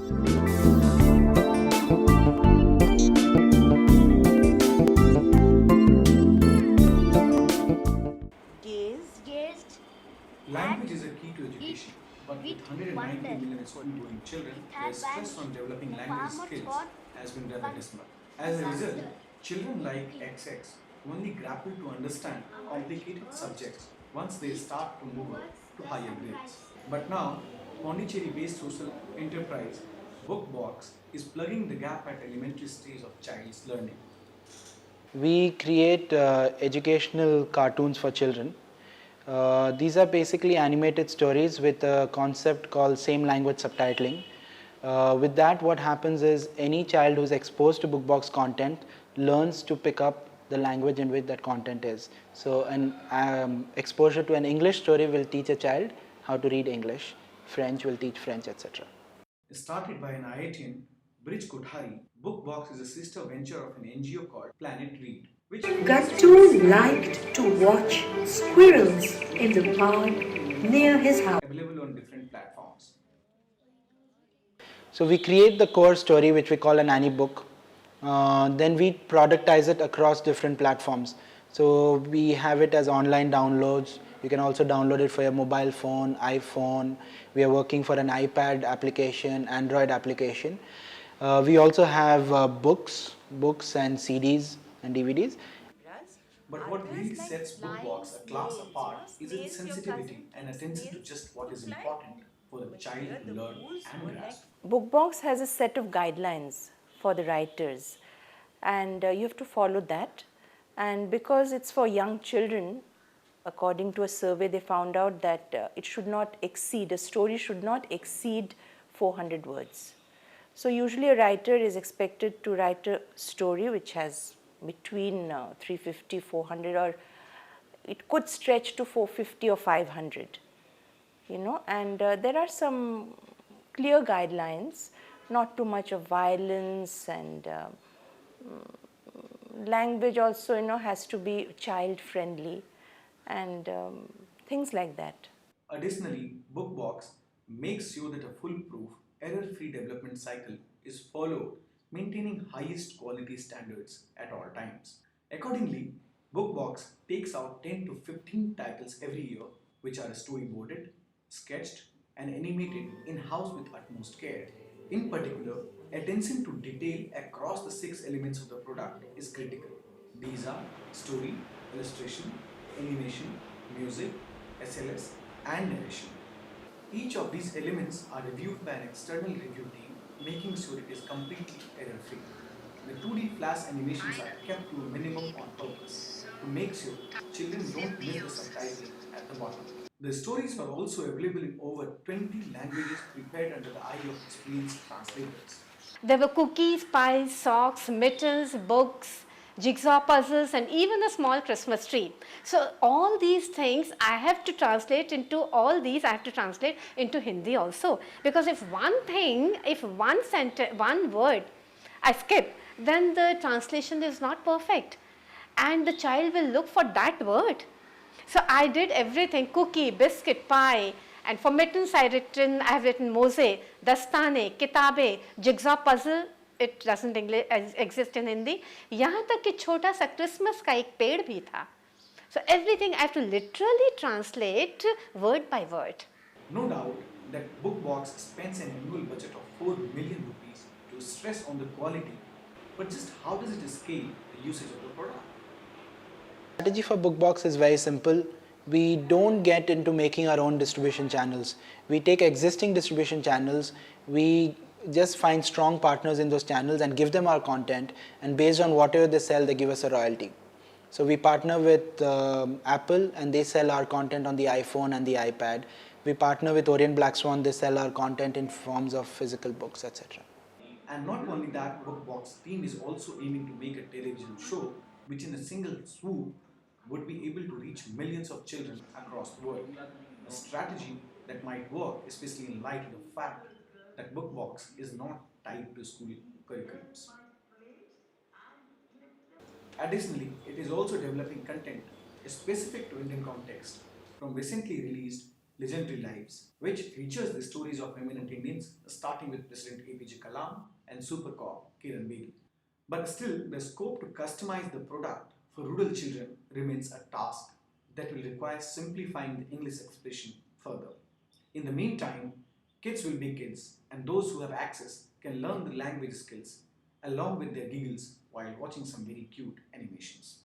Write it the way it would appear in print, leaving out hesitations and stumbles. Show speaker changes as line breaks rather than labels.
Gazed
Language is a key to education, but with 190 million school-going children, the stress on developing language skills has been rather dismal. As a result, children like XX only grapple to understand complicated subjects once they start to move up to higher grades. But now, Pondicherry-based social enterprise Bookbox is plugging the gap at elementary stage of child's learning.
We create educational cartoons for children. These are basically animated stories with a concept called same language subtitling. With that, what happens is any child who is exposed to Bookbox content learns to pick up the language in which that content is. So an exposure to an English story will teach a child how to read English, French will teach French, etc.
Started by an IITian, Brij Kothari, Bookbox is a sister venture of an NGO called Planet Read, which
Gattu liked to watch squirrels in the pond near his house.
available on different platforms.
So we create the core story, which we call an Annie book. Then we productize it across different platforms. So we have it as online downloads. You can also download it for your mobile phone, iPhone. We are working for an iPad application, Android application. We also have books and CDs and DVDs.
But what really sets Bookbox a class apart is its sensitivity and attention to just what is important for the child to learn and grasp.
Bookbox has a set of guidelines for the writers, and you have to follow that. And because it's for young children, according to a survey, they found out that a story should not exceed 400 words. So usually a writer is expected to write a story which has between 350, 400, or it could stretch to 450 or 500, and there are some clear guidelines, not too much of violence, and language also, has to be child friendly, and things like that.
Additionally, Bookbox makes sure that a foolproof, error-free development cycle is followed, maintaining highest quality standards at all times. Accordingly, Bookbox takes out 10 to 15 titles every year, which are storyboarded, sketched, and animated in-house with utmost care. In particular, attention to detail across the 6 elements of the product is critical. These are story, illustration, animation, music, SLS, and narration. Each of these elements are reviewed by an external review team, making sure it is completely error-free. The 2D flash animations are kept to a minimum on purpose to make sure children don't miss the subtitle at the bottom. The stories are also available in over 20 languages prepared under the eye of experienced translators.
There were cookies, pies, socks, mittens, books, jigsaw puzzles, and even a small Christmas tree. So all these things I have to translate into Hindi also, because if one word I skip, then the translation is not perfect and the child will look for that word. So I did everything: cookie, biscuit, pie. And for mittens, I have written mose, dastane, kitabe, jigsaw puzzle. It doesn't exist in Hindi. यहाँ तक कि छोटा सा Christmas का एक पेड़ भी था. So everything I have to literally translate word by word.
No doubt that Bookbox spends an annual budget of 4 million rupees to stress on the quality, but just how does it scale the usage of the product?
Strategy for Bookbox is very simple. We don't get into making our own distribution channels. We take existing distribution channels, we just find strong partners in those channels and give them our content, and based on whatever they sell, they give us a royalty. So we partner with Apple and they sell our content on the iPhone and the iPad. We partner with Orient Black Swan, they sell our content in forms of physical books, etc.
And not only that, Bookbox team is also aiming to make a television show which in a single swoop would be able to reach millions of children across the world. A strategy that might work, especially in light of the fact that Bookbox is not tied to school curriculums. Additionally, it is also developing content specific to Indian context, from recently released Legendary Lives, which features the stories of eminent Indians starting with President APJ Kalam and Super Cop Kiran Bedi. But still, the scope to customize the product for rural children remains a task that will require simplifying the English expression further. In the meantime, kids will be kids, and those who have access can learn the language skills along with their giggles while watching some very cute animations.